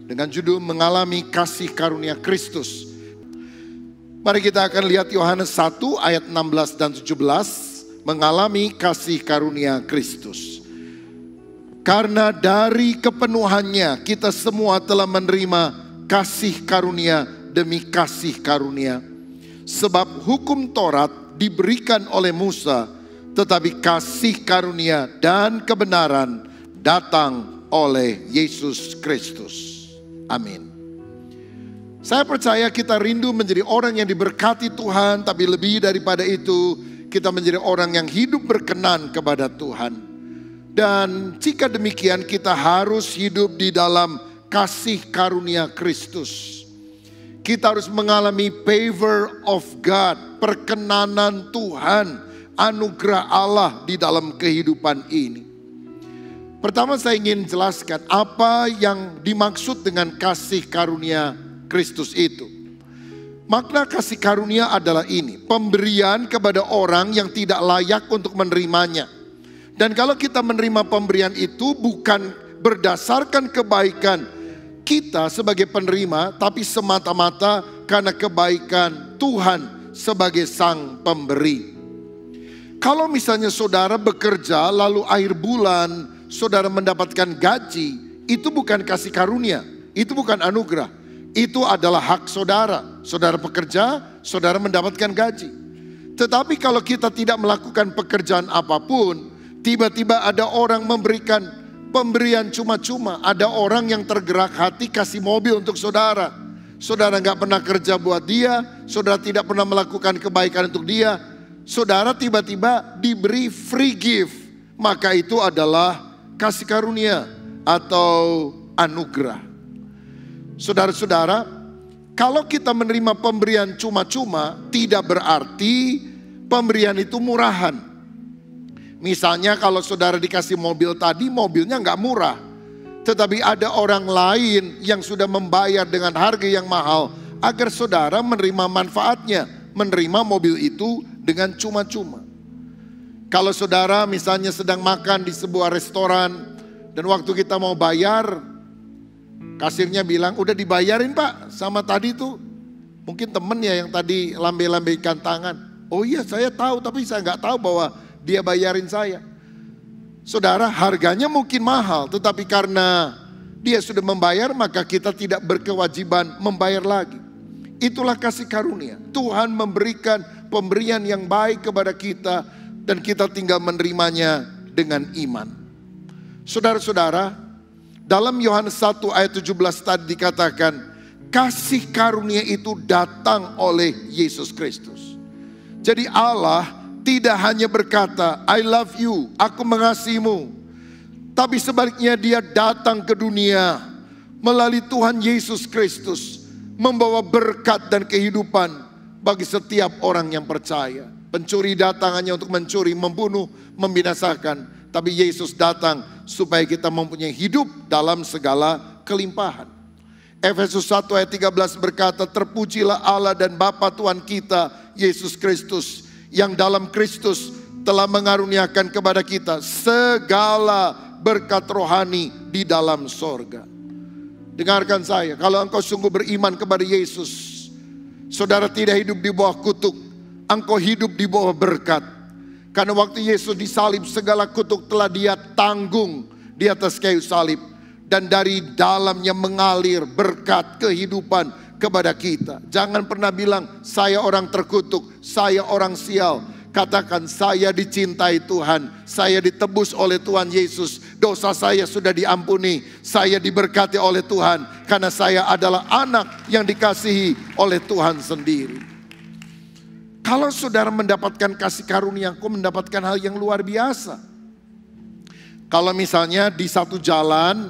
dengan judul Mengalami Kasih Karunia Kristus. Mari kita akan lihat Yohanes 1 ayat 16 dan 17, mengalami kasih karunia Kristus. Karena dari kepenuhannya kita semua telah menerima kasih karunia demi kasih karunia. Sebab hukum Taurat diberikan oleh Musa, tetapi kasih karunia dan kebenaran datang oleh Yesus Kristus. Amin. Saya percaya kita rindu menjadi orang yang diberkati Tuhan, tapi lebih daripada itu, kita menjadi orang yang hidup berkenan kepada Tuhan. Dan jika demikian, kita harus hidup di dalam kasih karunia Kristus. Kita harus mengalami favor of God, perkenanan Tuhan, anugerah Allah di dalam kehidupan ini. Pertama saya ingin jelaskan apa yang dimaksud dengan kasih karunia Kristus itu. Makna kasih karunia adalah ini, pemberian kepada orang yang tidak layak untuk menerimanya. Dan kalau kita menerima pemberian itu bukan berdasarkan kebaikan kita sebagai penerima, tapi semata-mata karena kebaikan Tuhan sebagai sang pemberi. Kalau misalnya saudara bekerja lalu akhir bulan saudara mendapatkan gaji, itu bukan kasih karunia, itu bukan anugerah. Itu adalah hak saudara. Saudara bekerja, saudara mendapatkan gaji. Tetapi kalau kita tidak melakukan pekerjaan apapun, tiba-tiba ada orang memberikan pemberian cuma-cuma. Ada orang yang tergerak hati kasih mobil untuk saudara. Saudara nggak pernah kerja buat dia, saudara tidak pernah melakukan kebaikan untuk dia. Saudara tiba-tiba diberi free gift. Maka itu adalah kasih karunia atau anugerah. Saudara-saudara, kalau kita menerima pemberian cuma-cuma, tidak berarti pemberian itu murahan. Misalnya kalau saudara dikasih mobil tadi, mobilnya nggak murah. Tetapi ada orang lain yang sudah membayar dengan harga yang mahal agar saudara menerima manfaatnya, menerima mobil itu dengan cuma-cuma. Kalau saudara misalnya sedang makan di sebuah restoran dan waktu kita mau bayar, kasirnya bilang, udah dibayarin Pak sama tadi tuh. Mungkin temennya yang tadi lambe-lambeikan tangan. Oh iya saya tahu, tapi saya nggak tahu bahwa dia bayarin saya. Saudara, harganya mungkin mahal, tetapi karena dia sudah membayar, maka kita tidak berkewajiban membayar lagi. Itulah kasih karunia. Tuhan memberikan pemberian yang baik kepada kita dan kita tinggal menerimanya dengan iman. Saudara-saudara, dalam Yohanes 1 ayat 17 tadi dikatakan, kasih karunia itu datang oleh Yesus Kristus. Jadi Allah tidak hanya berkata, I love you, aku mengasihimu. Tapi sebaliknya dia datang ke dunia melalui Tuhan Yesus Kristus, membawa berkat dan kehidupan bagi setiap orang yang percaya. Pencuri datang hanya untuk mencuri, membunuh, membinasakan. Tapi Yesus datang supaya kita mempunyai hidup dalam segala kelimpahan. Efesus 1 ayat 13 berkata, terpujilah Allah dan Bapa Tuhan kita, Yesus Kristus, yang dalam Kristus telah mengaruniakan kepada kita segala berkat rohani di dalam sorga. Dengarkan saya, kalau engkau sungguh beriman kepada Yesus, saudara tidak hidup di bawah kutuk, engkau hidup di bawah berkat. Karena waktu Yesus disalib, segala kutuk telah dia tanggung di atas kayu salib. Dan dari dalamnya mengalir berkat kehidupan kepada kita. Jangan pernah bilang, saya orang terkutuk, saya orang sial. Katakan, saya dicintai Tuhan, saya ditebus oleh Tuhan Yesus. Dosa saya sudah diampuni, saya diberkati oleh Tuhan. Karena saya adalah anak yang dikasihi oleh Tuhan sendiri. Kalau saudara mendapatkan kasih karunia, kau mendapatkan hal yang luar biasa. Kalau misalnya di satu jalan,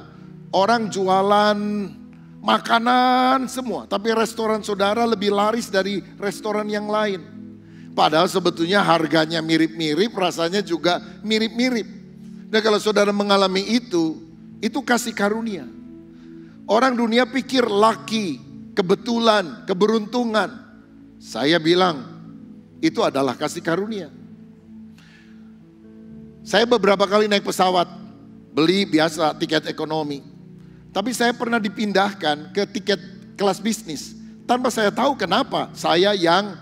orang jualan makanan semua. Tapi restoran saudara lebih laris dari restoran yang lain. Padahal sebetulnya harganya mirip-mirip, rasanya juga mirip-mirip. Dan kalau saudara mengalami itu kasih karunia. Orang dunia pikir laki, kebetulan, keberuntungan. Saya bilang, itu adalah kasih karunia. Saya beberapa kali naik pesawat, beli biasa tiket ekonomi. Tapi saya pernah dipindahkan ke tiket kelas bisnis. Tanpa saya tahu kenapa saya yang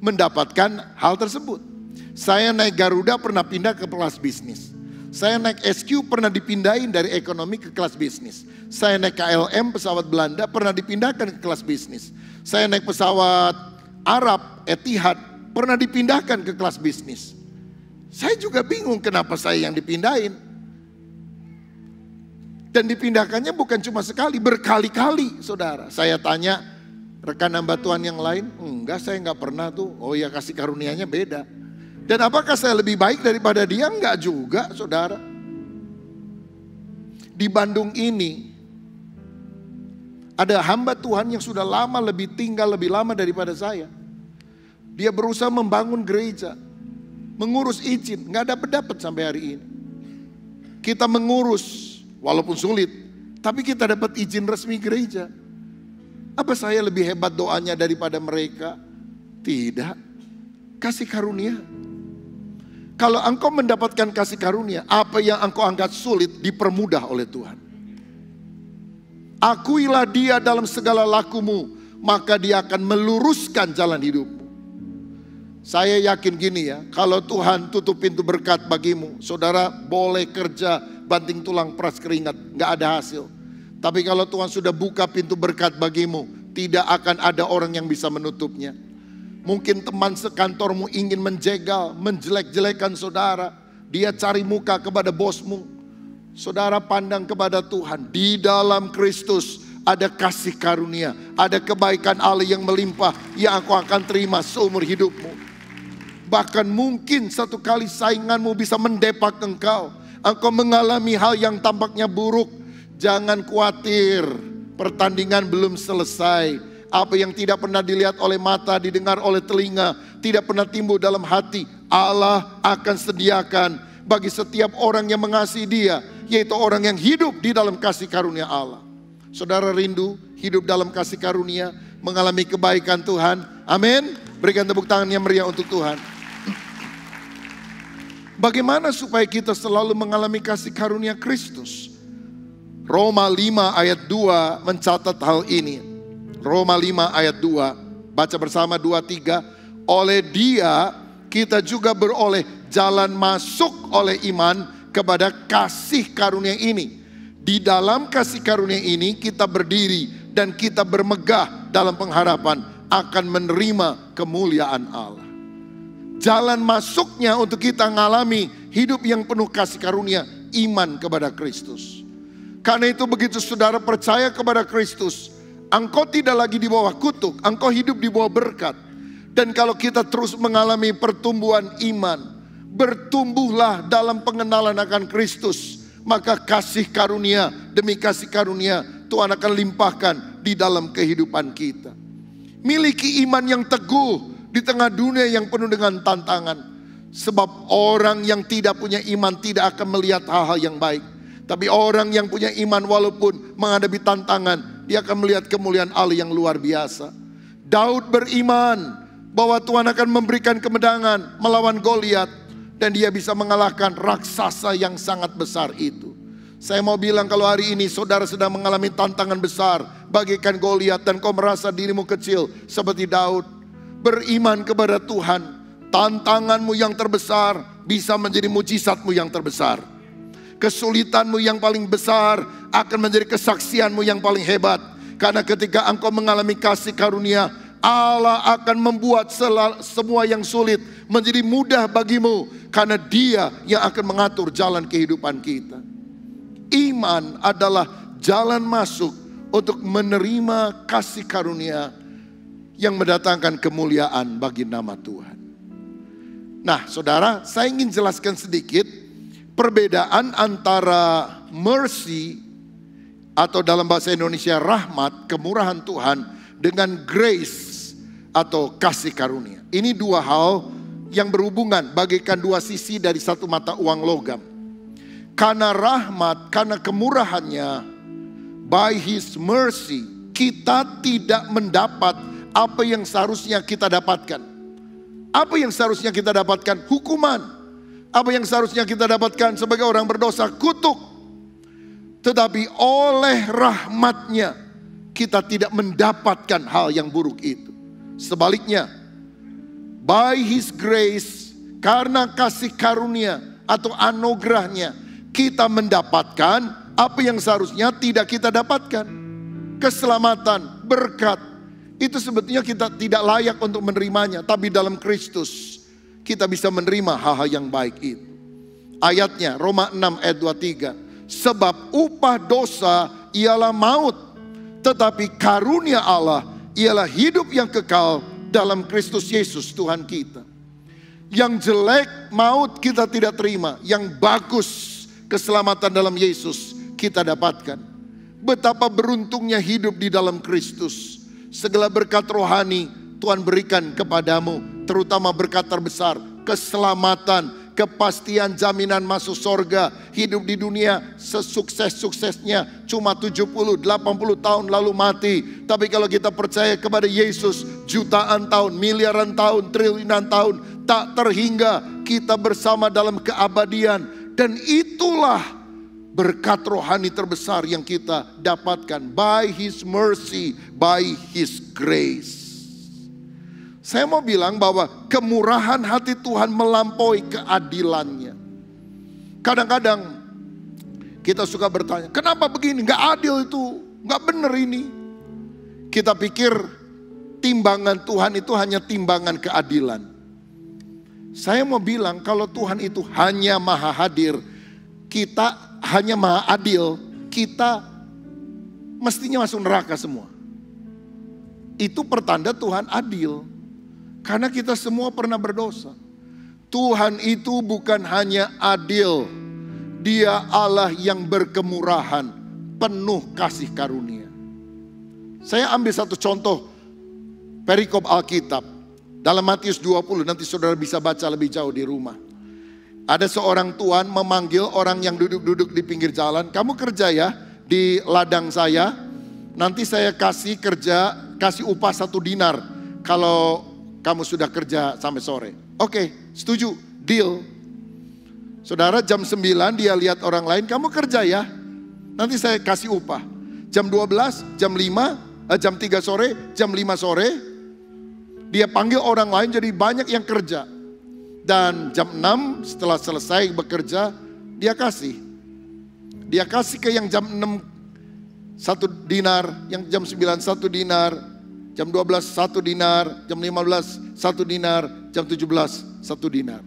mendapatkan hal tersebut. Saya naik Garuda pernah pindah ke kelas bisnis. Saya naik SQ pernah dipindahin dari ekonomi ke kelas bisnis. Saya naik KLM pesawat Belanda pernah dipindahkan ke kelas bisnis. Saya naik pesawat Arab Etihad pernah dipindahkan ke kelas bisnis. Saya juga bingung kenapa saya yang dipindahin. Dan dipindahkannya bukan cuma sekali, berkali-kali saudara. Saya tanya rekan hamba Tuhan yang lain, enggak, saya enggak pernah tuh. Oh ya, kasih karunia-Nya beda. Dan apakah saya lebih baik daripada dia? Enggak juga saudara. Di Bandung ini ada hamba Tuhan yang sudah lama tinggal lebih lama daripada saya. Dia berusaha membangun gereja, mengurus izin, enggak dapat sampai hari ini. Kita mengurus walaupun sulit, tapi kita dapat izin resmi gereja. Apa saya lebih hebat doanya daripada mereka? Tidak. Kasih karunia. Kalau engkau mendapatkan kasih karunia, apa yang engkau anggap sulit dipermudah oleh Tuhan. Akuilah dia dalam segala lakumu, maka dia akan meluruskan jalan hidupmu. Saya yakin gini ya, kalau Tuhan tutup pintu berkat bagimu, saudara boleh kerja banting tulang peras keringat, gak ada hasil. Tapi kalau Tuhan sudah buka pintu berkat bagimu, tidak akan ada orang yang bisa menutupnya. Mungkin teman sekantormu ingin menjegal, menjelek-jelekan saudara. Dia cari muka kepada bosmu. Saudara pandang kepada Tuhan. Di dalam Kristus ada kasih karunia, ada kebaikan Allah yang melimpah yang aku akan terima seumur hidupmu. Bahkan mungkin satu kali sainganmu bisa mendepak engkau. Engkau mengalami hal yang tampaknya buruk. Jangan khawatir, pertandingan belum selesai. Apa yang tidak pernah dilihat oleh mata, didengar oleh telinga, tidak pernah timbul dalam hati, Allah akan sediakan bagi setiap orang yang mengasihi Dia, yaitu orang yang hidup di dalam kasih karunia Allah. Saudara rindu hidup dalam kasih karunia, mengalami kebaikan Tuhan? Amin. Berikan tepuk tangan yang meriah untuk Tuhan. Bagaimana supaya kita selalu mengalami kasih karunia Kristus? Roma 5 ayat 2 mencatat hal ini. Roma 5 ayat 2, baca bersama 2-3. Oleh Dia kita juga beroleh jalan masuk oleh iman kepada kasih karunia ini. Di dalam kasih karunia ini kita berdiri dan kita bermegah dalam pengharapan akan menerima kemuliaan Allah. Jalan masuknya untuk kita mengalami hidup yang penuh kasih karunia, iman kepada Kristus. Karena itu begitu saudara percaya kepada Kristus, engkau tidak lagi di bawah kutuk, engkau hidup di bawah berkat. Dan kalau kita terus mengalami pertumbuhan iman, bertumbuhlah dalam pengenalan akan Kristus, maka kasih karunia demi kasih karunia Tuhan akan limpahkan di dalam kehidupan kita. Miliki iman yang teguh di tengah dunia yang penuh dengan tantangan. Sebab orang yang tidak punya iman tidak akan melihat hal-hal yang baik. Tapi orang yang punya iman walaupun menghadapi tantangan, dia akan melihat kemuliaan Allah yang luar biasa. Daud beriman bahwa Tuhan akan memberikan kemenangan melawan Goliat. Dan dia bisa mengalahkan raksasa yang sangat besar itu. Saya mau bilang kalau hari ini saudara sedang mengalami tantangan besar bagaikan Goliat dan kau merasa dirimu kecil seperti Daud. Beriman kepada Tuhan. Tantanganmu yang terbesar bisa menjadi mujizatmu yang terbesar. Kesulitanmu yang paling besar akan menjadi kesaksianmu yang paling hebat. Karena ketika engkau mengalami kasih karunia, Allah akan membuat semua yang sulit menjadi mudah bagimu. Karena Dia yang akan mengatur jalan kehidupan kita. Iman adalah jalan masuk untuk menerima kasih karunia yang mendatangkan kemuliaan bagi nama Tuhan. Nah saudara, saya ingin jelaskan sedikit perbedaan antara mercy atau dalam bahasa Indonesia rahmat, kemurahan Tuhan, dengan grace atau kasih karunia. Ini dua hal yang berhubungan bagaikan dua sisi dari satu mata uang logam. Karena rahmat, karena kemurahannya, by His mercy, kita tidak mendapat apa yang seharusnya kita dapatkan. Apa yang seharusnya kita dapatkan? Hukuman. Apa yang seharusnya kita dapatkan sebagai orang berdosa? Kutuk. Tetapi oleh rahmat-Nya kita tidak mendapatkan hal yang buruk itu. Sebaliknya, by His grace, karena kasih karunia atau anugerah-Nya, kita mendapatkan apa yang seharusnya tidak kita dapatkan. Keselamatan, berkat, itu sebetulnya kita tidak layak untuk menerimanya. Tapi dalam Kristus kita bisa menerima hal-hal yang baik itu. Ayatnya Roma 6 ayat 23. Sebab upah dosa ialah maut, tetapi karunia Allah ialah hidup yang kekal dalam Kristus Yesus Tuhan kita. Yang jelek maut kita tidak terima, yang bagus keselamatan dalam Yesus kita dapatkan. Betapa beruntungnya hidup di dalam Kristus. Segala berkat rohani Tuhan berikan kepadamu, terutama berkat terbesar, keselamatan, kepastian jaminan masuk sorga. Hidup di dunia sesukses-suksesnya cuma 70-80 tahun lalu mati. Tapi kalau kita percaya kepada Yesus, jutaan tahun, miliaran tahun, triliunan tahun, tak terhingga kita bersama dalam keabadian. Dan itulah berkat rohani terbesar yang kita dapatkan. By His mercy, by His grace. Saya mau bilang bahwa kemurahan hati Tuhan melampaui keadilannya. Kadang-kadang kita suka bertanya, kenapa begini? Gak adil itu, gak benar ini. Kita pikir timbangan Tuhan itu hanya timbangan keadilan. Saya mau bilang kalau Tuhan itu hanya maha hadir, kita hanya maha adil, kita mestinya masuk neraka semua. Itu pertanda Tuhan adil. Karena kita semua pernah berdosa. Tuhan itu bukan hanya adil, Dia Allah yang berkemurahan, penuh kasih karunia. Saya ambil satu contoh perikop Alkitab dalam Matius 20, nanti saudara bisa baca lebih jauh di rumah. Ada seorang tuan memanggil orang yang duduk-duduk di pinggir jalan, kamu kerja ya di ladang saya, nanti saya kasih upah 1 dinar kalau kamu sudah kerja sampai sore. Oke, setuju, deal. Saudara jam 9 dia lihat orang lain, kamu kerja ya, nanti saya kasih upah. Jam 12, jam 3 sore, jam 5 sore, dia panggil orang lain jadi banyak yang kerja. Dan jam 6 setelah selesai bekerja, dia kasih. Dia kasih ke yang jam 6 1 dinar, yang jam 9 1 dinar, jam 12 1 dinar, jam 15 1 dinar, jam 17 1 dinar.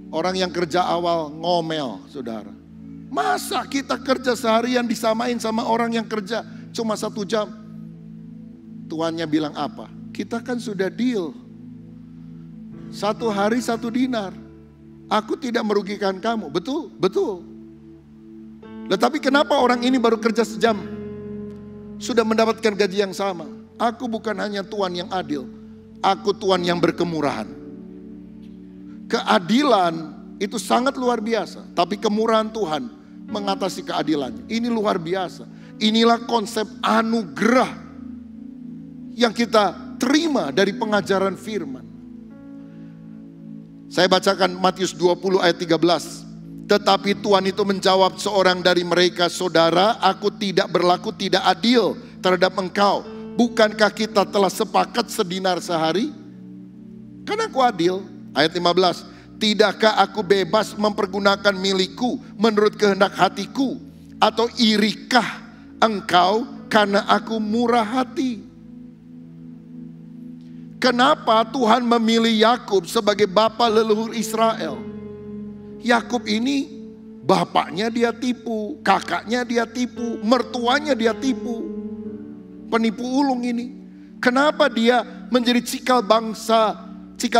Orang yang kerja awal ngomel, saudara. Masa kita kerja seharian disamain sama orang yang kerja cuma 1 jam? Tuannya bilang apa? Kita kan sudah deal. 1 hari 1 dinar. Aku tidak merugikan kamu. Betul, betul. Tetapi kenapa orang ini baru kerja sejam sudah mendapatkan gaji yang sama? Aku bukan hanya Tuhan yang adil, aku Tuhan yang berkemurahan. Keadilan itu sangat luar biasa, tapi kemurahan Tuhan mengatasi keadilannya. Ini luar biasa. Inilah konsep anugerah yang kita terima dari pengajaran firman. Saya bacakan Matius 20 ayat 13. Tetapi Tuhan itu menjawab seorang dari mereka, saudara, aku tidak berlaku tidak adil terhadap engkau. Bukankah kita telah sepakat sedinar sehari? Karena aku adil. Ayat 15. Tidakkah aku bebas mempergunakan milikku menurut kehendak hatiku? Atau irikah engkau karena aku murah hati? Kenapa Tuhan memilih Yakub sebagai bapa leluhur Israel? Yakub ini bapaknya dia tipu, kakaknya dia tipu, mertuanya dia tipu. Penipu ulung ini. Kenapa dia menjadi cikal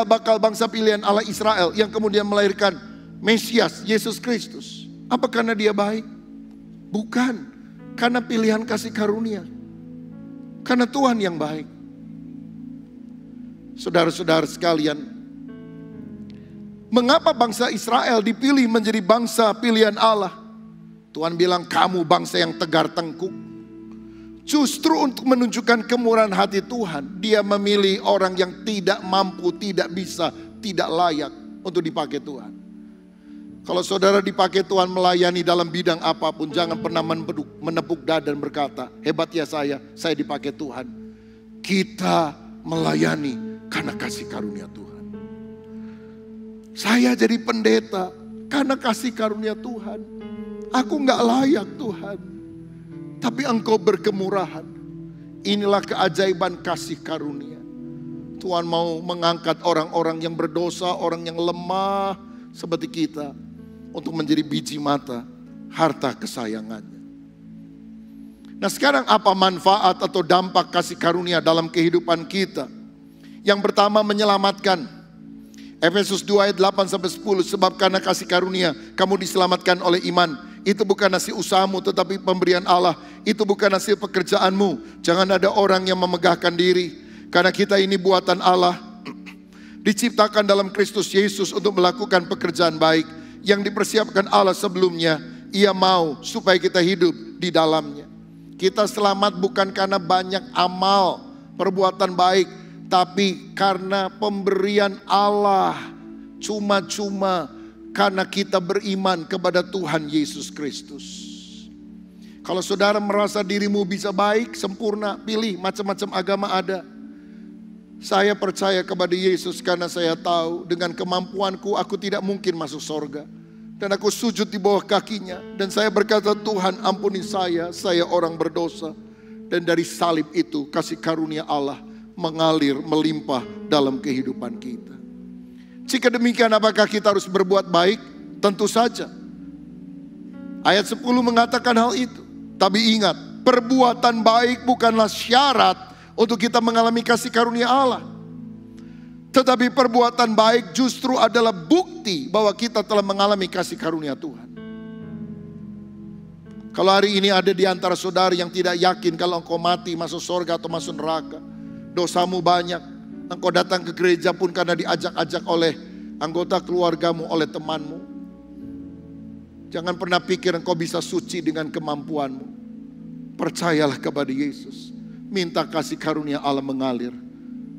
bakal bangsa pilihan Allah Israel yang kemudian melahirkan Mesias, Yesus Kristus? Apa karena dia baik? Bukan. Karena pilihan kasih karunia. Karena Tuhan yang baik. Saudara-saudara sekalian, mengapa bangsa Israel dipilih menjadi bangsa pilihan Allah? Tuhan bilang kamu bangsa yang tegar tengkuk. Justru untuk menunjukkan kemurahan hati Tuhan, Dia memilih orang yang tidak mampu, tidak bisa, tidak layak untuk dipakai Tuhan. Kalau saudara dipakai Tuhan melayani dalam bidang apapun, jangan pernah menepuk dada dan berkata, hebat ya saya dipakai Tuhan. Kita melayani karena kasih karunia Tuhan. Saya jadi pendeta karena kasih karunia Tuhan. Aku gak layak Tuhan, tapi Engkau berkemurahan. Inilah keajaiban kasih karunia. Tuhan mau mengangkat orang-orang yang berdosa, orang yang lemah seperti kita, untuk menjadi biji mata harta kesayangannya. Nah, sekarang apa manfaat atau dampak kasih karunia dalam kehidupan kita? Yang pertama, menyelamatkan. Efesus 2 ayat 8-10, sebab karena kasih karunia kamu diselamatkan oleh iman. Itu bukan hasil usahamu tetapi pemberian Allah. Itu bukan hasil pekerjaanmu. Jangan ada orang yang memegahkan diri. Karena kita ini buatan Allah, diciptakan dalam Kristus Yesus untuk melakukan pekerjaan baik yang dipersiapkan Allah sebelumnya. Ia mau supaya kita hidup di dalamnya. Kita selamat bukan karena banyak amal, perbuatan baik, tapi karena pemberian Allah. Cuma-cuma karena kita beriman kepada Tuhan Yesus Kristus. Kalau saudara merasa dirimu bisa baik, sempurna, pilih macam-macam agama ada. Saya percaya kepada Yesus karena saya tahu dengan kemampuanku aku tidak mungkin masuk sorga. Dan aku sujud di bawah kakinya. Dan saya berkata, Tuhan ampuni saya orang berdosa. Dan dari salib itu kasih karunia Allah mengalir, melimpah dalam kehidupan kita. Jika demikian, apakah kita harus berbuat baik? Tentu saja. Ayat 10 mengatakan hal itu. Tapi ingat, perbuatan baik bukanlah syarat untuk kita mengalami kasih karunia Allah. Tetapi perbuatan baik justru adalah bukti bahwa kita telah mengalami kasih karunia Tuhan. Kalau hari ini ada di antara saudara yang tidak yakin kalau engkau mati masuk surga atau masuk neraka, dosamu banyak, engkau datang ke gereja pun karena diajak-ajak oleh anggota keluargamu, oleh temanmu. Jangan pernah pikir engkau bisa suci dengan kemampuanmu. Percayalah kepada Yesus. Minta kasih karunia Allah mengalir.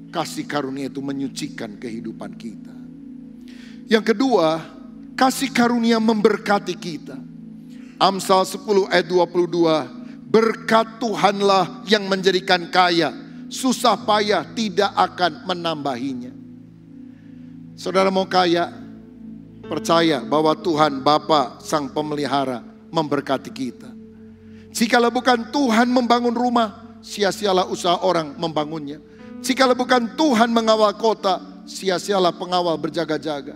Kasih karunia itu menyucikan kehidupan kita. Yang kedua, kasih karunia memberkati kita. Amsal 10 ayat 22. Berkat Tuhanlah yang menjadikan kaya. Susah payah tidak akan menambahinya. Saudara mau kaya? Percaya bahwa Tuhan Bapa Sang Pemelihara memberkati kita. Jikalau bukan Tuhan membangun rumah, sia-sialah usaha orang membangunnya. Jikalau bukan Tuhan mengawal kota, sia-sialah pengawal berjaga-jaga.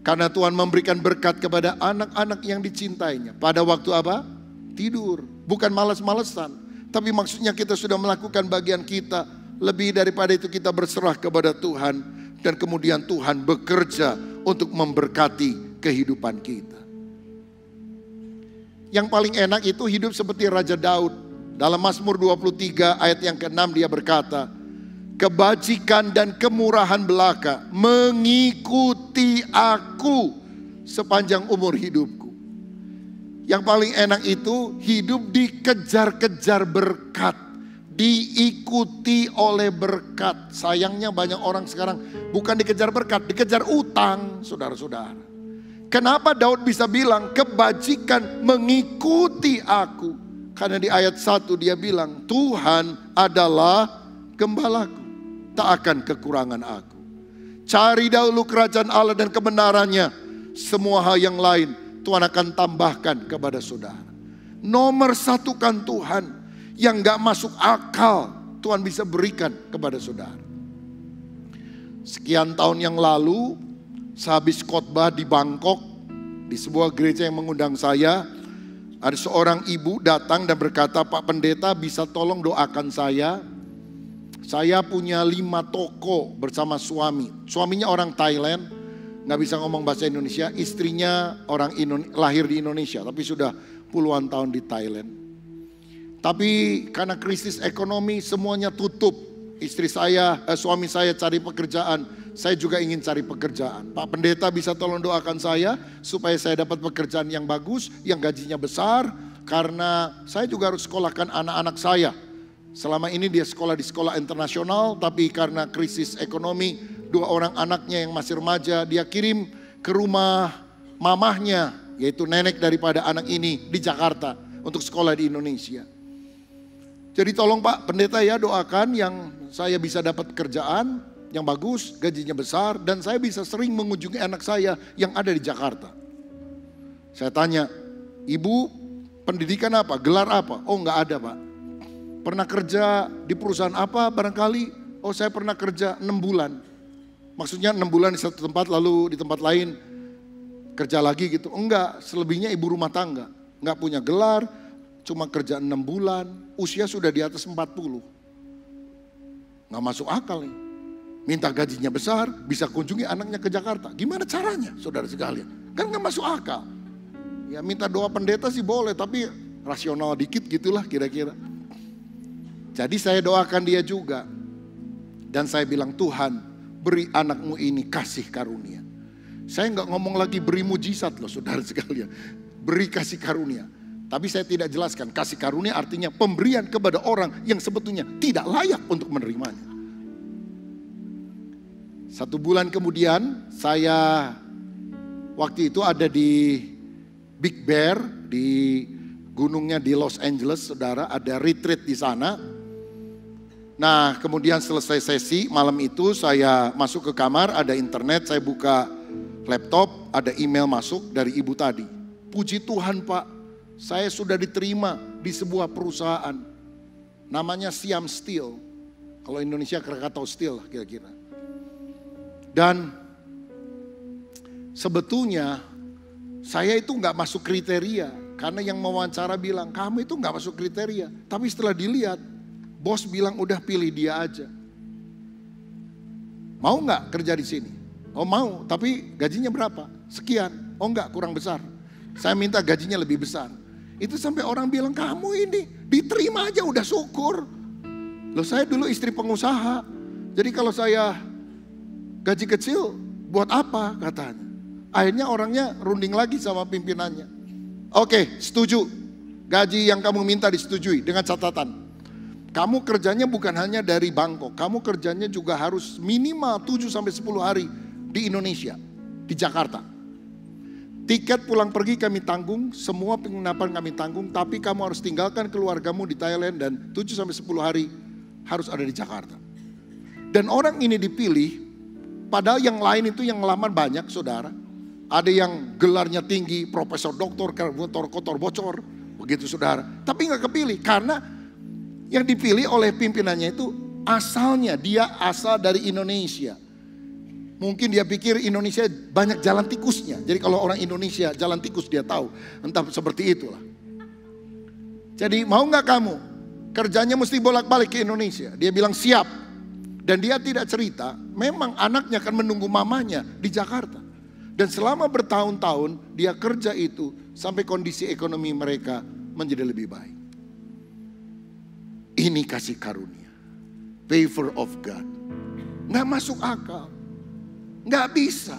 Karena Tuhan memberikan berkat kepada anak-anak yang dicintainya. Pada waktu apa? Tidur. Bukan malas-malesan. Tapi maksudnya kita sudah melakukan bagian kita. Lebih daripada itu kita berserah kepada Tuhan. Dan kemudian Tuhan bekerja untuk memberkati kehidupan kita. Yang paling enak itu hidup seperti Raja Daud. Dalam Mazmur 23 ayat yang ke-6 dia berkata, kebajikan dan kemurahan belaka mengikuti aku sepanjang umur hidupku. Yang paling enak itu hidup dikejar-kejar berkat, diikuti oleh berkat. Sayangnya banyak orang sekarang bukan dikejar berkat, dikejar utang, saudara-saudara. Kenapa Daud bisa bilang kebajikan mengikuti aku? Karena di ayat 1 dia bilang, Tuhan adalah gembalaku, tak akan kekurangan aku. Cari dahulu kerajaan Allah dan kebenarannya. Semua hal yang lain Tuhan akan tambahkan kepada saudara. Nomor satu kan Tuhan, yang gak masuk akal Tuhan bisa berikan kepada saudara. Sekian tahun yang lalu, sehabis khotbah di Bangkok, di sebuah gereja yang mengundang saya, ada seorang ibu datang dan berkata, Pak Pendeta bisa tolong doakan saya. Saya punya 5 toko bersama suami. Suaminya orang Thailand, gak bisa ngomong bahasa Indonesia. Istrinya lahir di Indonesia, tapi sudah puluhan tahun di Thailand. Tapi karena krisis ekonomi semuanya tutup. Suami saya cari pekerjaan. Saya juga ingin cari pekerjaan. Pak Pendeta bisa tolong doakan saya supaya saya dapat pekerjaan yang bagus, yang gajinya besar. Karena saya juga harus sekolahkan anak-anak saya. Selama ini dia sekolah di sekolah internasional, tapi karena krisis ekonomi, 2 orang anaknya yang masih remaja dia kirim ke rumah mamahnya, yaitu nenek daripada anak ini di Jakarta untuk sekolah di Indonesia. Jadi tolong Pak Pendeta ya, doakan yang saya bisa dapat kerjaan yang bagus, gajinya besar, dan saya bisa sering mengunjungi anak saya yang ada di Jakarta. Saya tanya, Ibu pendidikan apa? Gelar apa? Oh enggak ada Pak. Pernah kerja di perusahaan apa barangkali? Oh saya pernah kerja 6 bulan. Maksudnya 6 bulan di satu tempat lalu di tempat lain kerja lagi gitu. Enggak, selebihnya ibu rumah tangga. Enggak punya gelar, cuma kerja 6 bulan, usia sudah di atas 40. Enggak masuk akal nih. Minta gajinya besar, bisa kunjungi anaknya ke Jakarta. Gimana caranya saudara sekalian? Kan enggak masuk akal. Ya minta doa pendeta sih boleh, tapi rasional dikit gitulah kira-kira. Jadi saya doakan dia juga. Dan saya bilang, Tuhan beri anakmu ini kasih karunia. Saya enggak ngomong lagi beri mujizat loh saudara sekalian. Beri kasih karunia. Tapi saya tidak jelaskan, kasih karunia artinya pemberian kepada orang yang sebetulnya tidak layak untuk menerimanya. 1 bulan kemudian saya waktu itu ada di Big Bear, di gunungnya di Los Angeles saudara, ada retreat di sana. Nah kemudian selesai sesi malam itu saya masuk ke kamar, ada internet, saya buka laptop, ada email masuk dari ibu tadi. Puji Tuhan Pak, saya sudah diterima di sebuah perusahaan. Namanya Siam Steel. Kalau Indonesia Krakatau Steel kira-kira. Dan sebetulnya saya itu nggak masuk kriteria. Karena yang mewawancara bilang, kamu itu nggak masuk kriteria. Tapi setelah dilihat, bos bilang udah pilih dia aja. Mau nggak kerja di sini? Oh mau, tapi gajinya berapa? Sekian. Oh enggak, kurang besar. Saya minta gajinya lebih besar. Itu sampai orang bilang, kamu ini diterima aja udah syukur. Loh saya dulu istri pengusaha. Jadi kalau saya gaji kecil, buat apa katanya. Akhirnya orangnya runding lagi sama pimpinannya. Oke, setuju. Gaji yang kamu minta disetujui dengan catatan. Kamu kerjanya bukan hanya dari Bangkok. Kamu kerjanya juga harus minimal 7-10 hari di Indonesia, di Jakarta. Tiket pulang pergi kami tanggung, semua penginapan kami tanggung, tapi kamu harus tinggalkan keluargamu di Thailand dan 7-10 hari harus ada di Jakarta. Dan orang ini dipilih, padahal yang lain itu yang ngelamar banyak saudara. Ada yang gelarnya tinggi, profesor, doktor, kotor, bocor, begitu saudara. Tapi nggak kepilih karena yang dipilih oleh pimpinannya itu asalnya dia asal dari Indonesia. Mungkin dia pikir Indonesia banyak jalan tikusnya. Jadi kalau orang Indonesia jalan tikus dia tahu. Entah seperti itulah. Jadi mau nggak kamu? Kerjanya mesti bolak-balik ke Indonesia. Dia bilang siap. Dan dia tidak cerita. Memang anaknya akan menunggu mamanya di Jakarta. Dan selama bertahun-tahun dia kerja itu. Sampai kondisi ekonomi mereka menjadi lebih baik. Ini kasih karunia. Favor of God. Nggak masuk akal. Nggak bisa.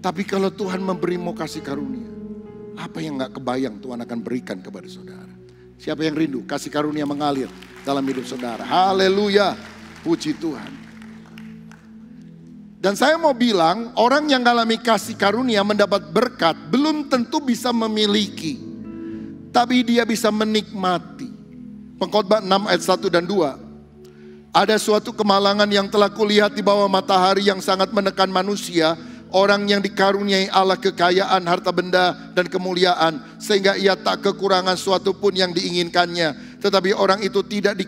Tapi kalau Tuhan memberimu kasih karunia, apa yang nggak kebayang Tuhan akan berikan kepada saudara. Siapa yang rindu kasih karunia mengalir dalam hidup saudara. Haleluya, puji Tuhan. Dan saya mau bilang, orang yang mengalami kasih karunia mendapat berkat belum tentu bisa memiliki, tapi dia bisa menikmati. Pengkhotbah 6 ayat 1 dan 2. Ada suatu kemalangan yang telah kulihat di bawah matahari yang sangat menekan manusia. Orang yang dikaruniai Allah kekayaan, harta benda dan kemuliaan. Sehingga ia tak kekurangan suatu pun yang diinginkannya. Tetapi orang itu tidak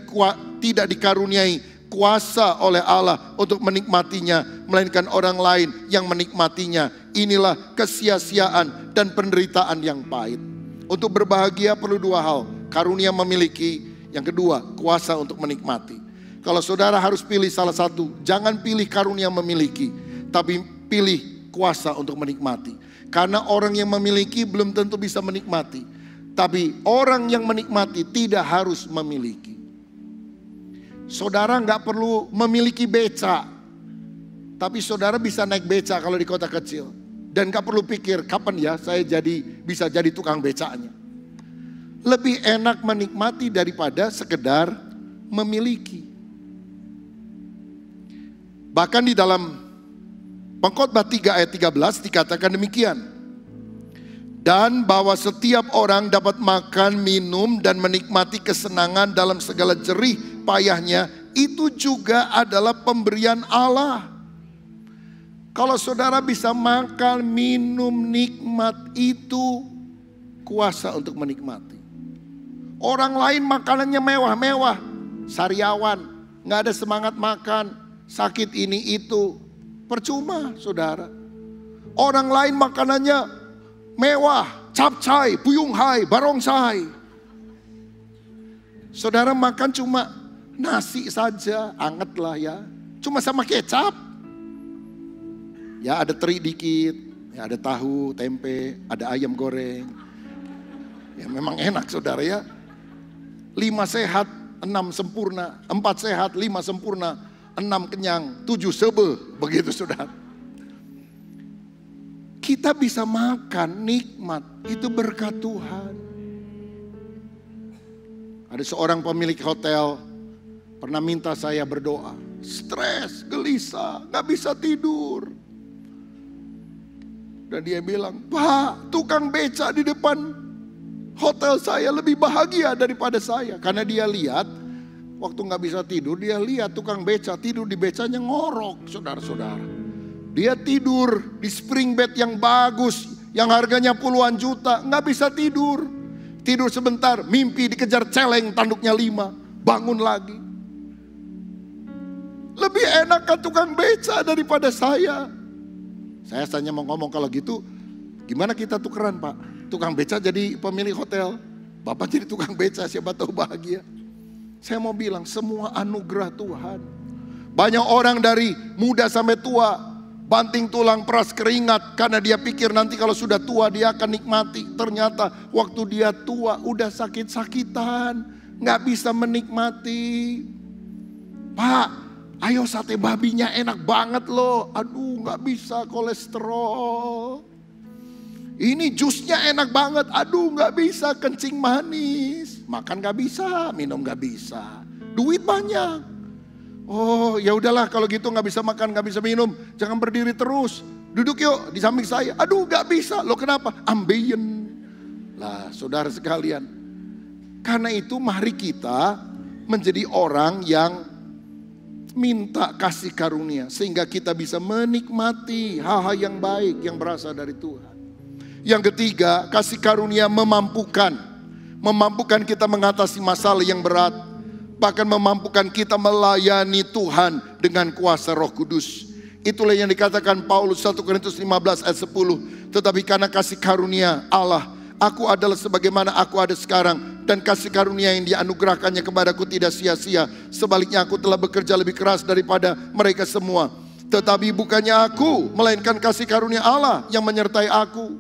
dikaruniai kuasa oleh Allah untuk menikmatinya. Melainkan orang lain yang menikmatinya. Inilah kesia-siaan dan penderitaan yang pahit. Untuk berbahagia perlu 2 hal. Karunia memiliki. Yang kedua, kuasa untuk menikmati. Kalau saudara harus pilih salah satu, jangan pilih karunia memiliki, tapi pilih kuasa untuk menikmati. Karena orang yang memiliki belum tentu bisa menikmati, tapi orang yang menikmati tidak harus memiliki. Saudara nggak perlu memiliki beca, tapi saudara bisa naik beca kalau di kota kecil. Dan nggak perlu pikir kapan ya saya bisa jadi tukang becanya. Lebih enak menikmati daripada sekedar memiliki. Bahkan di dalam Pengkhotbah 3 ayat 13 dikatakan demikian. Dan bahwa setiap orang dapat makan, minum, dan menikmati kesenangan dalam segala jerih payahnya, itu juga adalah pemberian Allah. Kalau saudara bisa makan, minum, nikmat, itu kuasa untuk menikmati. Orang lain makanannya mewah-mewah, sariawan, gak ada semangat makan, sakit ini itu, percuma saudara. Orang lain makanannya mewah, capcay, buyunghai, barongsai. Saudara makan cuma nasi saja, anget lah ya. Cuma sama kecap. Ya ada teri dikit, ya ada tahu, tempe, ada ayam goreng. Ya memang enak saudara ya. 5 sehat, 6 sempurna. 4 sehat, 5 sempurna. 6 kenyang, 7 sebe. Begitu saudara. Kita bisa makan nikmat, itu berkat Tuhan. Ada seorang pemilik hotel pernah minta saya berdoa. Stres, gelisah, gak bisa tidur. Dan dia bilang, Pak, tukang beca di depan hotel saya lebih bahagia daripada saya. Karena dia lihat, waktu gak bisa tidur, dia lihat tukang beca tidur di becanya ngorok, saudara-saudara. Dia tidur di spring bed yang bagus, yang harganya puluhan juta, nggak bisa tidur. Tidur sebentar, mimpi dikejar celeng tanduknya 5, bangun lagi. Lebih enak kan tukang beca daripada saya. Saya hanya mau ngomong kalau gitu, gimana kita tukeran Pak? Tukang beca jadi pemilik hotel, Bapak jadi tukang beca, siapa tahu bahagia. Saya mau bilang semua anugerah Tuhan. Banyak orang dari muda sampai tua, banting tulang, peras keringat karena dia pikir nanti kalau sudah tua dia akan nikmati. Ternyata waktu dia tua udah sakit-sakitan, gak bisa menikmati. Pak, ayo sate babinya enak banget loh. Aduh gak bisa, kolesterol. Ini jusnya enak banget. Aduh gak bisa, kencing manis. Makan gak bisa, minum gak bisa. Duit banyak. Oh ya udahlah kalau gitu nggak bisa makan, nggak bisa minum, jangan berdiri terus, duduk yuk di samping saya. Aduh nggak bisa, lo kenapa? Ambeien. Lah saudara sekalian, karena itu mari kita menjadi orang yang minta kasih karunia sehingga kita bisa menikmati hal-hal yang baik yang berasal dari Tuhan. Yang ketiga, kasih karunia memampukan kita mengatasi masalah yang berat. Bahkan memampukan kita melayani Tuhan dengan kuasa Roh Kudus. Itulah yang dikatakan Paulus 1 Korintus 15 ayat 10. Tetapi karena kasih karunia Allah, aku adalah sebagaimana aku ada sekarang. Dan kasih karunia yang dianugerahkannya kepadaku tidak sia-sia. Sebaliknya aku telah bekerja lebih keras daripada mereka semua. Tetapi bukannya aku, melainkan kasih karunia Allah yang menyertai aku.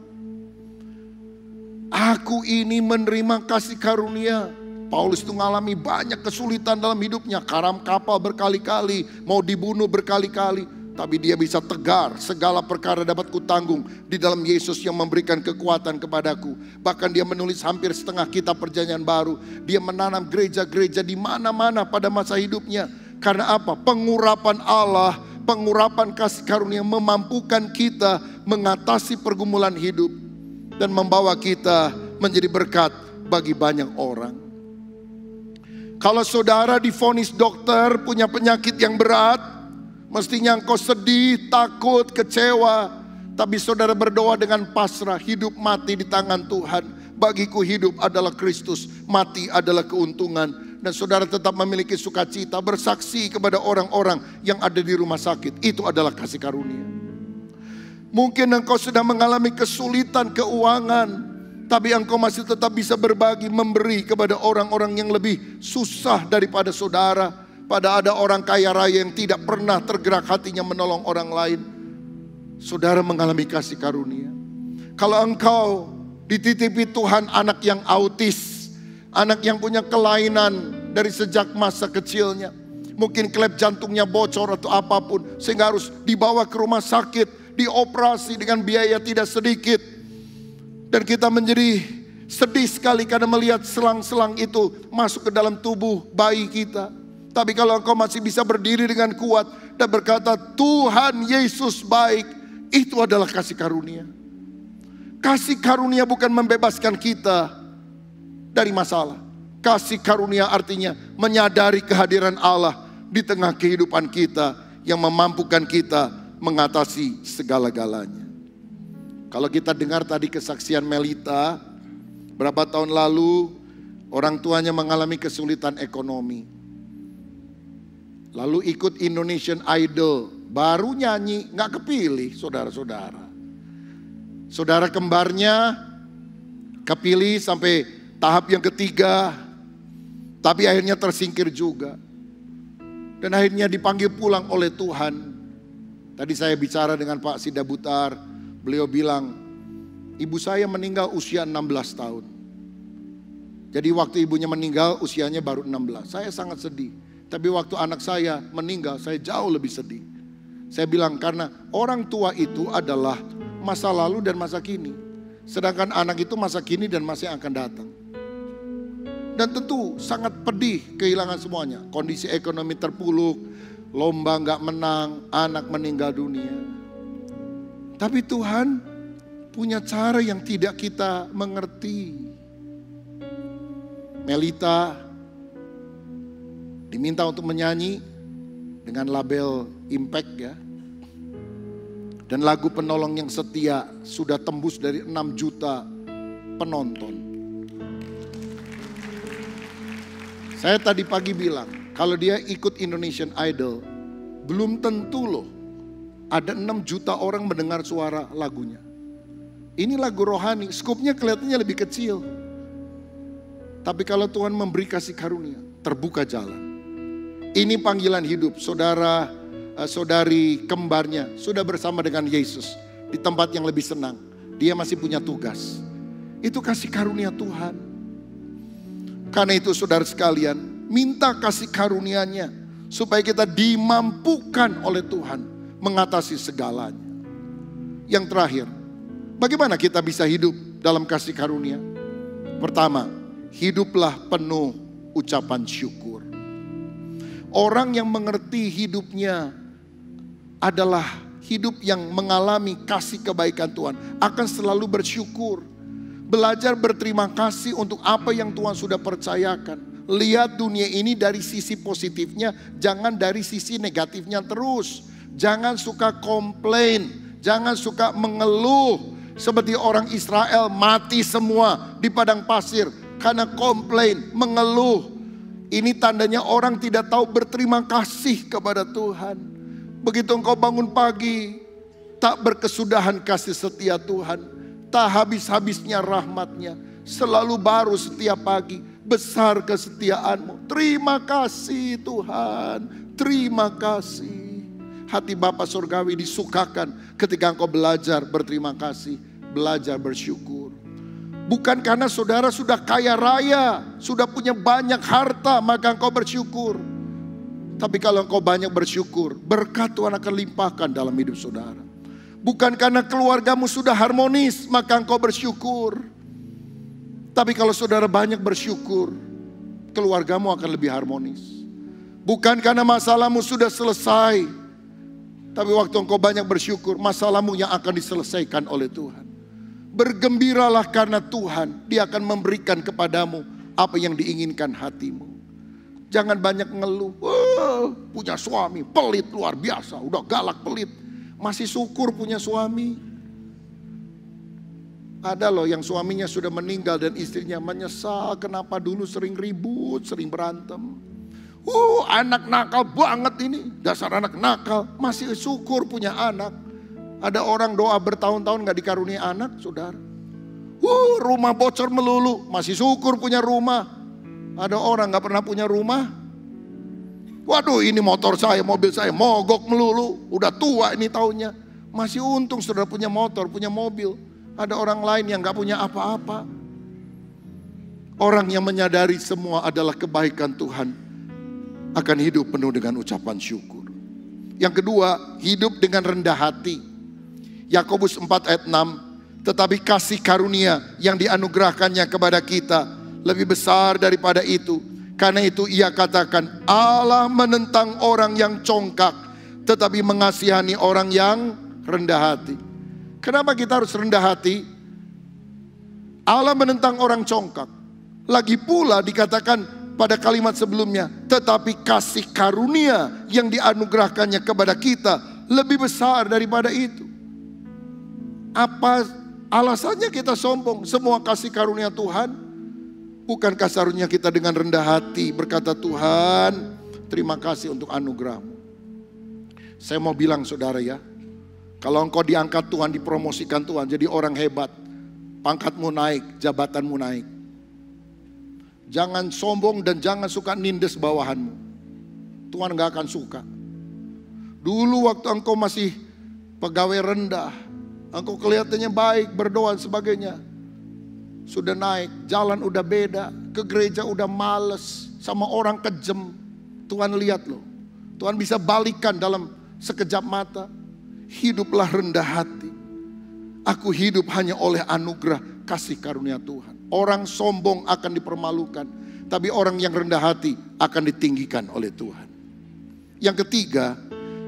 Aku ini menerima kasih karunia. Paulus itu mengalami banyak kesulitan dalam hidupnya. Karam kapal berkali-kali, mau dibunuh berkali-kali. Tapi dia bisa tegar, segala perkara dapat kutanggung di dalam Yesus yang memberikan kekuatan kepadaku. Bahkan dia menulis hampir setengah kitab perjanjian baru. Dia menanam gereja-gereja di mana-mana pada masa hidupnya. Karena apa? Pengurapan Allah, pengurapan kasih karunia memampukan kita mengatasi pergumulan hidup. Dan membawa kita menjadi berkat bagi banyak orang. Kalau saudara divonis dokter punya penyakit yang berat, mestinya engkau sedih, takut, kecewa. Tapi saudara berdoa dengan pasrah, hidup mati di tangan Tuhan. Bagiku hidup adalah Kristus, mati adalah keuntungan. Dan saudara tetap memiliki sukacita, bersaksi kepada orang-orang yang ada di rumah sakit. Itu adalah kasih karunia. Mungkin engkau sedang mengalami kesulitan keuangan, tapi engkau masih tetap bisa berbagi, memberi kepada orang-orang yang lebih susah daripada saudara. Pada ada orang kaya raya yang tidak pernah tergerak hatinya menolong orang lain. Saudara mengalami kasih karunia. Kalau engkau dititipi Tuhan anak yang autis, anak yang punya kelainan dari sejak masa kecilnya. Mungkin klep jantungnya bocor atau apapun, sehingga harus dibawa ke rumah sakit, dioperasi dengan biaya tidak sedikit. Dan kita menjadi sedih sekali karena melihat selang-selang itu masuk ke dalam tubuh bayi kita. Tapi kalau engkau masih bisa berdiri dengan kuat dan berkata, Tuhan Yesus baik, itu adalah kasih karunia. Kasih karunia bukan membebaskan kita dari masalah. Kasih karunia artinya menyadari kehadiran Allah di tengah kehidupan kita yang memampukan kita mengatasi segala-galanya. Kalau kita dengar tadi kesaksian Melita, berapa tahun lalu orang tuanya mengalami kesulitan ekonomi. Lalu ikut Indonesian Idol, baru nyanyi, gak kepilih saudara-saudara. Saudara kembarnya kepilih sampai tahap yang ketiga, tapi akhirnya tersingkir juga. Dan akhirnya dipanggil pulang oleh Tuhan. Tadi saya bicara dengan Pak Sidabutar, beliau bilang, ibu saya meninggal usia 16 tahun. Jadi waktu ibunya meninggal usianya baru 16. Saya sangat sedih. Tapi waktu anak saya meninggal, saya jauh lebih sedih. Saya bilang karena orang tua itu adalah masa lalu dan masa kini. Sedangkan anak itu masa kini dan masa yang akan datang. Dan tentu sangat pedih kehilangan semuanya. Kondisi ekonomi terpuruk, lomba gak menang, anak meninggal dunia. Tapi Tuhan punya cara yang tidak kita mengerti. Melita diminta untuk menyanyi dengan label Impact ya. Dan lagu Penolong yang Setia sudah tembus dari 6 juta penonton. Saya tadi pagi bilang, kalau dia ikut Indonesian Idol, belum tentu loh ada 6 juta orang mendengar suara lagunya. Ini lagu rohani, skupnya kelihatannya lebih kecil. Tapi kalau Tuhan memberi kasih karunia, terbuka jalan. Ini panggilan hidup, saudara, saudari kembarnya sudah bersama dengan Yesus di tempat yang lebih senang. Dia masih punya tugas. Itu kasih karunia Tuhan. Karena itu saudara sekalian, minta kasih karunia-Nya supaya kita dimampukan oleh Tuhan mengatasi segalanya. Yang terakhir, bagaimana kita bisa hidup dalam kasih karunia? Pertama, hiduplah penuh ucapan syukur. Orang yang mengerti hidupnya adalah hidup yang mengalami kasih kebaikan Tuhan akan selalu bersyukur. Belajar berterima kasih untuk apa yang Tuhan sudah percayakan. Lihat dunia ini dari sisi positifnya, jangan dari sisi negatifnya terus. Jangan suka komplain, jangan suka mengeluh. Seperti orang Israel mati semua di padang pasir karena komplain, mengeluh. Ini tandanya orang tidak tahu berterima kasih kepada Tuhan. Begitu engkau bangun pagi, tak berkesudahan kasih setia Tuhan, tak habis-habisnya rahmat-Nya, selalu baru setiap pagi, besar kesetiaan-Mu. Terima kasih Tuhan, terima kasih. Hati Bapa Surgawi disukakan ketika engkau belajar berterima kasih, belajar bersyukur. Bukan karena saudara sudah kaya raya, sudah punya banyak harta, maka engkau bersyukur. Tapi kalau engkau banyak bersyukur, berkat Tuhan akan limpahkan dalam hidup saudara. Bukan karena keluargamu sudah harmonis, maka engkau bersyukur. Tapi kalau saudara banyak bersyukur, keluargamu akan lebih harmonis. Bukan karena masalahmu sudah selesai, tapi waktu engkau banyak bersyukur, masalahmu yang akan diselesaikan oleh Tuhan. Bergembiralah karena Tuhan, Dia akan memberikan kepadamu apa yang diinginkan hatimu. Jangan banyak ngeluh, punya suami pelit luar biasa, udah galak pelit, masih syukur punya suami. Ada loh yang suaminya sudah meninggal dan istrinya menyesal kenapa dulu sering ribut, sering berantem. Anak nakal banget ini, dasar anak nakal, masih syukur punya anak. Ada orang doa bertahun-tahun gak dikaruniai anak, saudara. Rumah bocor melulu, masih syukur punya rumah. Ada orang gak pernah punya rumah. Waduh, ini motor saya, mobil saya mogok melulu. Udah tua ini tahunnya. Masih untung saudara punya motor, punya mobil. Ada orang lain yang gak punya apa-apa. Orang yang menyadari semua adalah kebaikan Tuhan akan hidup penuh dengan ucapan syukur. Yang kedua, hidup dengan rendah hati. Yakobus 4 ayat 6, tetapi kasih karunia yang dianugerahkannya kepada kita lebih besar daripada itu. Karena itu ia katakan, Allah menentang orang yang congkak, tetapi mengasihani orang yang rendah hati. Kenapa kita harus rendah hati? Allah menentang orang congkak. Lagi pula dikatakan pada kalimat sebelumnya, tetapi kasih karunia yang dianugerahkannya kepada kita lebih besar daripada itu. Apa alasannya kita sombong? Semua kasih karunia Tuhan. Bukankah seharusnya kita dengan rendah hati berkata, Tuhan, terima kasih untuk anugerah-Mu. Saya mau bilang saudara ya, kalau engkau diangkat Tuhan, dipromosikan Tuhan, jadi orang hebat, pangkatmu naik, jabatanmu naik. Jangan sombong dan jangan suka nindes bawahanmu. Tuhan gak akan suka. Dulu waktu engkau masih pegawai rendah, engkau kelihatannya baik, berdoa dan sebagainya. Sudah naik, jalan udah beda, ke gereja udah males, sama orang kejem. Tuhan lihat loh, Tuhan bisa balikan dalam sekejap mata. Hiduplah rendah hati. Aku hidup hanya oleh anugerah kasih karunia Tuhan. Orang sombong akan dipermalukan, tapi orang yang rendah hati akan ditinggikan oleh Tuhan. Yang ketiga,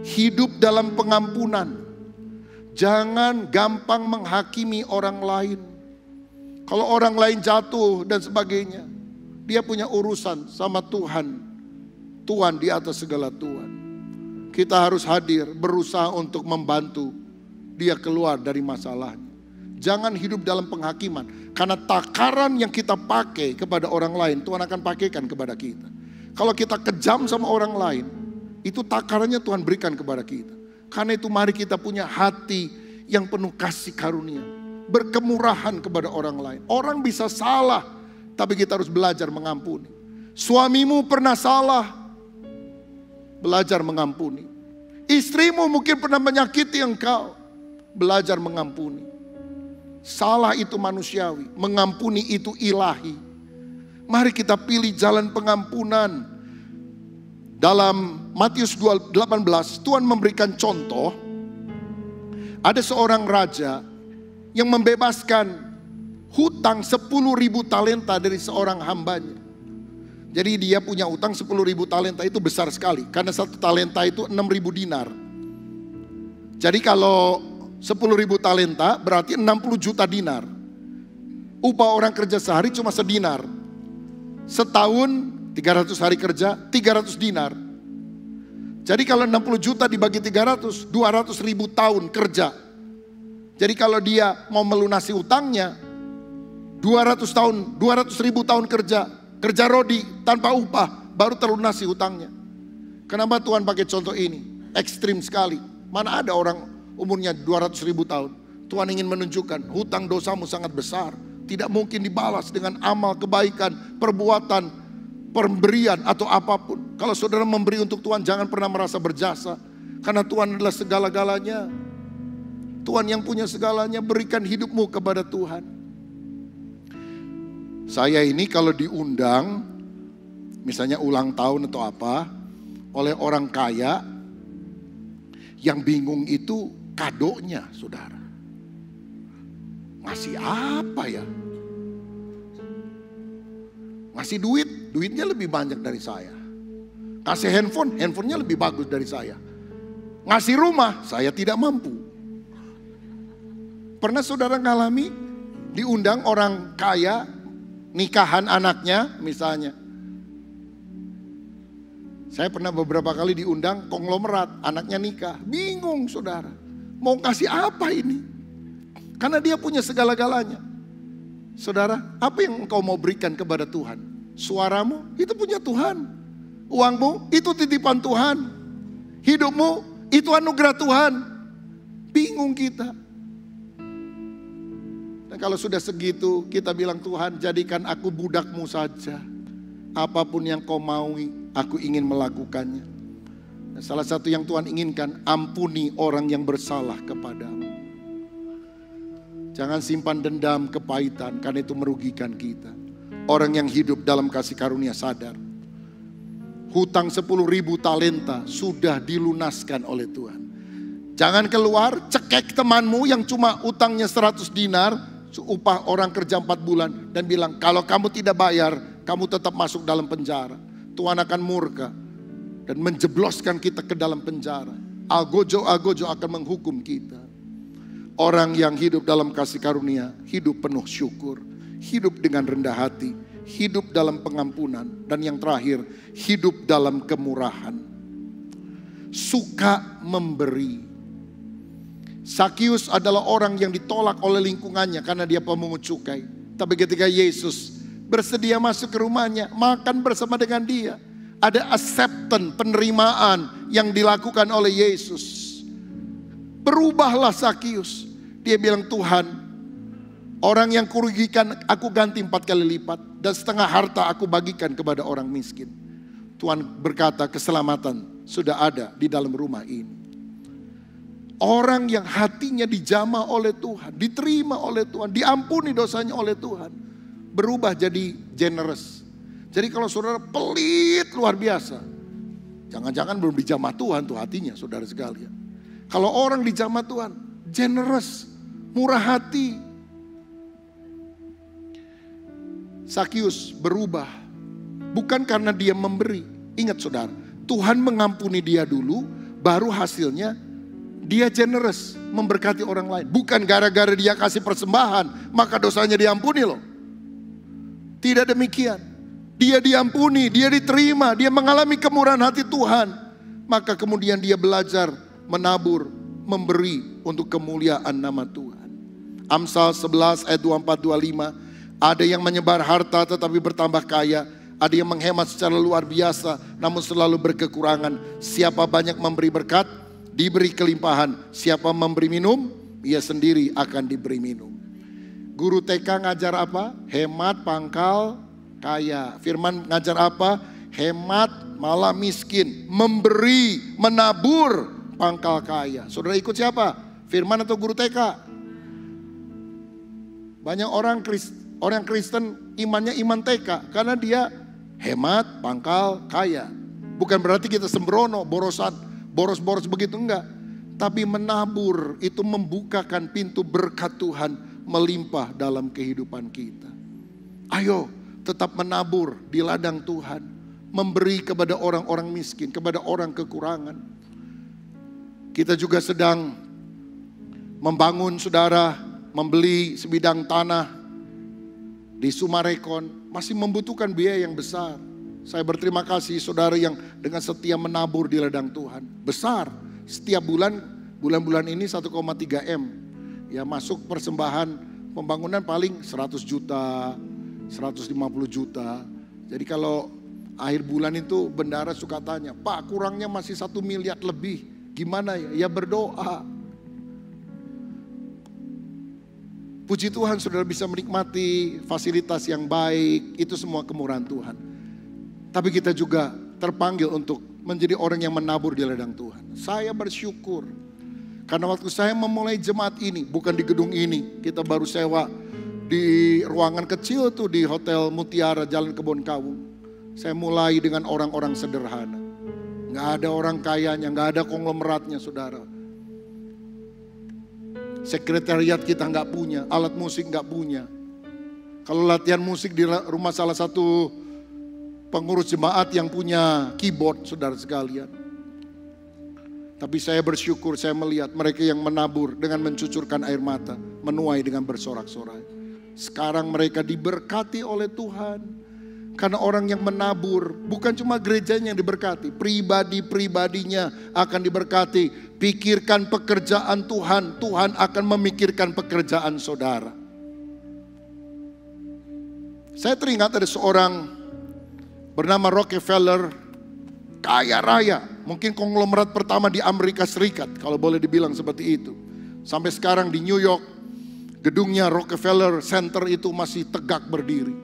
hidup dalam pengampunan. Jangan gampang menghakimi orang lain. Kalau orang lain jatuh dan sebagainya, dia punya urusan sama Tuhan. Tuhan di atas segala Tuhan. Kita harus hadir, berusaha untuk membantu dia keluar dari masalahnya. Jangan hidup dalam penghakiman. Karena takaran yang kita pakai kepada orang lain, Tuhan akan pakaikan kepada kita. Kalau kita kejam sama orang lain, itu takarannya Tuhan berikan kepada kita. Karena itu mari kita punya hati yang penuh kasih karunia. Berkemurahan kepada orang lain. Orang bisa salah, tapi kita harus belajar mengampuni. Suamimu pernah salah, belajar mengampuni. Istrimu mungkin pernah menyakiti engkau, belajar mengampuni. Salah itu manusiawi, mengampuni itu ilahi. Mari kita pilih jalan pengampunan. Dalam Matius 18, Tuhan memberikan contoh. Ada seorang raja yang membebaskan hutang 10.000 talenta dari seorang hambanya. Jadi dia punya utang 10.000 talenta, itu besar sekali. Karena satu talenta itu 6.000 dinar. Jadi kalau 10.000 talenta berarti 60 juta dinar. Upah orang kerja sehari cuma sedinar. Setahun 300 hari kerja 300 dinar. Jadi kalau 60 juta dibagi 300, 200.000 tahun kerja. Jadi kalau dia mau melunasi utangnya 200.000 tahun kerja rodi tanpa upah baru terlunasi hutangnya. Kenapa Tuhan pakai contoh ini? Ekstrim sekali. Mana ada orang umurnya 200.000 tahun. Tuhan ingin menunjukkan hutang dosamu sangat besar. Tidak mungkin dibalas dengan amal kebaikan, perbuatan, pemberian atau apapun. Kalau saudara memberi untuk Tuhan jangan pernah merasa berjasa. Karena Tuhan adalah segala-galanya. Tuhan yang punya segalanya, berikan hidupmu kepada Tuhan. Saya ini kalau diundang, misalnya ulang tahun atau apa, oleh orang kaya, yang bingung itu kadonya, saudara. Ngasih apa ya? Ngasih duit, duitnya lebih banyak dari saya. Kasih handphone, handphonenya lebih bagus dari saya. Ngasih rumah, saya tidak mampu. Pernah saudara ngalami diundang orang kaya, nikahan anaknya misalnya. Saya pernah beberapa kali diundang konglomerat, anaknya nikah. Bingung saudara, mau kasih apa ini? Karena dia punya segala-galanya. Saudara, apa yang engkau mau berikan kepada Tuhan? Suaramu, itu punya Tuhan. Uangmu, itu titipan Tuhan. Hidupmu, itu anugerah Tuhan. Bingung kita. Dan kalau sudah segitu, kita bilang, Tuhan jadikan aku budakmu saja. Apapun yang kau maui, aku ingin melakukannya. Dan salah satu yang Tuhan inginkan, ampuni orang yang bersalah kepadamu. Jangan simpan dendam, kepahitan, karena itu merugikan kita. Orang yang hidup dalam kasih karunia sadar. Hutang 10.000 talenta sudah dilunaskan oleh Tuhan. Jangan keluar, cekek temanmu yang cuma utangnya 100 dinar, upah orang kerja 4 bulan, dan bilang, kalau kamu tidak bayar, kamu tetap masuk dalam penjara. Tuhan akan murka dan menjebloskan kita ke dalam penjara. Algojo akan menghukum kita. Orang yang hidup dalam kasih karunia, hidup penuh syukur, hidup dengan rendah hati, hidup dalam pengampunan, dan yang terakhir, hidup dalam kemurahan. Suka memberi. Sakius adalah orang yang ditolak oleh lingkungannya karena dia pemungut cukai. Tapi ketika Yesus bersedia masuk ke rumahnya, makan bersama dengan dia, ada acceptance, penerimaan yang dilakukan oleh Yesus. Berubahlah Sakius. Dia bilang, Tuhan, orang yang kurugikan aku ganti 4 kali lipat, dan setengah harta aku bagikan kepada orang miskin. Tuhan berkata, keselamatan sudah ada di dalam rumah ini. Orang yang hatinya dijamah oleh Tuhan, diterima oleh Tuhan, diampuni dosanya oleh Tuhan, berubah jadi generous. Jadi kalau saudara pelit luar biasa, jangan-jangan belum dijamah Tuhan tuh hatinya, saudara sekalian. Kalau orang dijamah Tuhan, generous, murah hati. Sakius berubah, bukan karena dia memberi. Ingat saudara, Tuhan mengampuni dia dulu, baru hasilnya dia generous, memberkati orang lain. Bukan gara-gara dia kasih persembahan, maka dosanya diampuni loh. Tidak demikian. Dia diampuni, dia diterima, dia mengalami kemurahan hati Tuhan. Maka kemudian dia belajar menabur, memberi untuk kemuliaan nama Tuhan. Amsal 11 ayat 24-25. Ada yang menyebar harta tetapi bertambah kaya. Ada yang menghemat secara luar biasa namun selalu berkekurangan. Siapa banyak memberi berkat, diberi kelimpahan. Siapa memberi minum, ia sendiri akan diberi minum. Guru TK ngajar apa? Hemat pangkal kaya. Firman ngajar apa? Hemat malah miskin. Memberi, menabur, pangkal kaya. Saudara ikut siapa? Firman atau guru TK? Banyak orang Kristen imannya iman TK karena dia hemat, pangkal kaya. Bukan berarti kita sembrono, boros begitu, enggak. Tapi menabur itu membukakan pintu berkat Tuhan melimpah dalam kehidupan kita. Ayo tetap menabur di ladang Tuhan, memberi kepada orang-orang miskin, kepada orang kekurangan. Kita juga sedang membangun, saudara, membeli sebidang tanah di Sumarekon, masih membutuhkan biaya yang besar. Saya berterima kasih saudara yang dengan setia menabur di ladang Tuhan. Besar, setiap bulan ini 1,3 M. Ya masuk persembahan pembangunan paling 100 juta, 150 juta. Jadi kalau akhir bulan itu bendara suka tanya, Pak kurangnya masih 1 miliar lebih. Gimana ya? Ya berdoa. Puji Tuhan saudara bisa menikmati fasilitas yang baik. Itu semua kemurahan Tuhan. Tapi kita juga terpanggil untuk menjadi orang yang menabur di ladang Tuhan. Saya bersyukur. Karena waktu saya memulai jemaat ini, bukan di gedung ini. Kita baru sewa di ruangan kecil tuh di Hotel Mutiara Jalan Kebon Kawu. Saya mulai dengan orang-orang sederhana. Gak ada orang kayanya, gak ada konglomeratnya saudara. Sekretariat kita gak punya, alat musik gak punya. Kalau latihan musik di rumah salah satu pengurus jemaat yang punya keyboard saudara sekalian. Tapi saya bersyukur saya melihat mereka yang menabur dengan mencucurkan air mata, menuai dengan bersorak-sorai. Sekarang mereka diberkati oleh Tuhan. Karena orang yang menabur, bukan cuma gerejanya yang diberkati, pribadi-pribadinya akan diberkati. Pikirkan pekerjaan Tuhan, Tuhan akan memikirkan pekerjaan saudara. Saya teringat ada seorang bernama Rockefeller, kaya raya. Mungkin konglomerat pertama di Amerika Serikat, kalau boleh dibilang seperti itu. Sampai sekarang di New York, gedungnya Rockefeller Center itu masih tegak berdiri.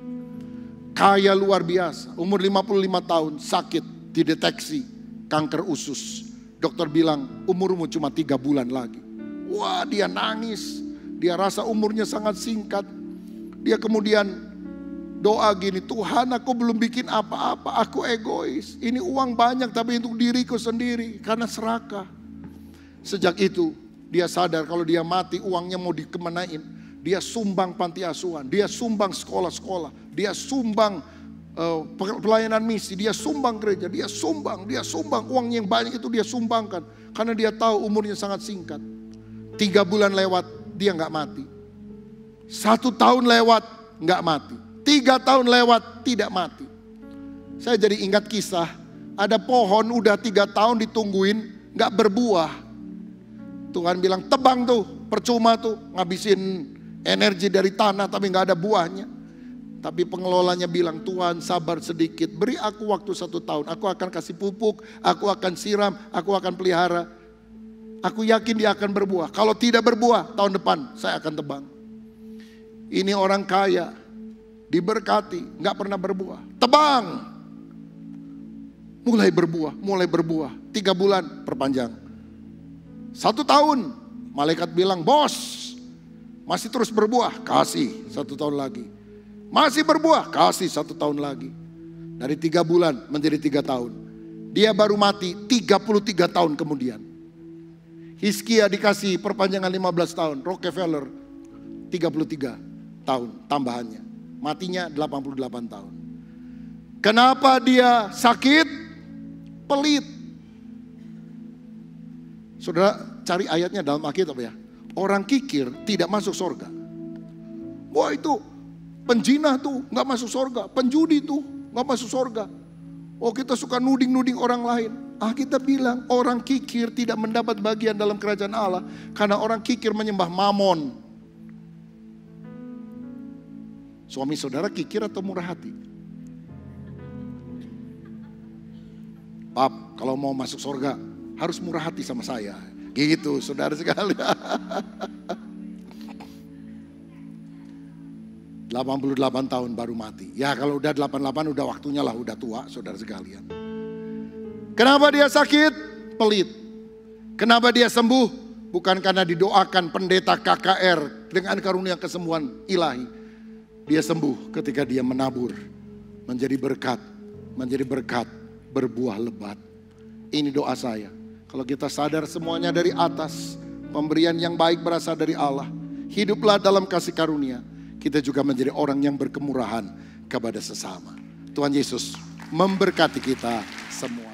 Kaya luar biasa, umur 55 tahun sakit, dideteksi kanker usus. Dokter bilang umurmu cuma 3 bulan lagi. Wah dia nangis, dia rasa umurnya sangat singkat. Dia kemudian doa gini, Tuhan aku belum bikin apa-apa, aku egois. Ini uang banyak tapi untuk diriku sendiri karena serakah. Sejak itu dia sadar kalau dia mati uangnya mau dikemanain. Dia sumbang panti asuhan, dia sumbang sekolah-sekolah, dia sumbang pelayanan misi, dia sumbang gereja, dia sumbang uang yang banyak itu dia sumbangkan karena dia tahu umurnya sangat singkat. 3 bulan lewat dia nggak mati, 1 tahun lewat nggak mati, 3 tahun lewat tidak mati. Saya jadi ingat kisah, ada pohon udah 3 tahun ditungguin nggak berbuah. Tuhan bilang tebang tuh, percuma tuh ngabisin energi dari tanah tapi nggak ada buahnya. Tapi pengelolanya bilang, Tuhan sabar sedikit, beri aku waktu 1 tahun. Aku akan kasih pupuk, aku akan siram, aku akan pelihara. Aku yakin dia akan berbuah. Kalau tidak berbuah, tahun depan saya akan tebang. Ini orang kaya, diberkati, gak pernah berbuah. Tebang! Mulai berbuah. 3 bulan, perpanjang. 1 tahun, malaikat bilang, bos, masih terus berbuah, kasih 1 tahun lagi. Masih berbuah, kasih 1 tahun lagi. Dari 3 bulan menjadi 3 tahun. Dia baru mati 33 tahun kemudian. Hizkia dikasih perpanjangan 15 tahun. Rockefeller 33 tahun tambahannya. Matinya 88 tahun. Kenapa dia sakit? Pelit. Saudara cari ayatnya dalam Alkitab ya. Orang kikir tidak masuk surga. Wah itu penjinah tuh gak masuk surga, penjudi tuh gak masuk surga. Oh kita suka nuding orang lain. Kita bilang orang kikir tidak mendapat bagian dalam kerajaan Allah. Karena orang kikir menyembah mamon. Suami saudara kikir atau murah hati? Pap, kalau mau masuk surga harus murah hati sama saya. Gitu saudara sekali. 88 tahun baru mati. Ya kalau udah 88 udah waktunya lah, udah tua saudara sekalian. Kenapa dia sakit? Pelit. Kenapa dia sembuh? Bukan karena didoakan pendeta KKR dengan karunia kesembuhan ilahi. Dia sembuh ketika dia menabur. Menjadi berkat, berbuah lebat. Ini doa saya. Kalau kita sadar semuanya dari atas, pemberian yang baik berasal dari Allah. Hiduplah dalam kasih karunia. Kita juga menjadi orang yang berkemurahan kepada sesama. Tuhan Yesus memberkati kita semua.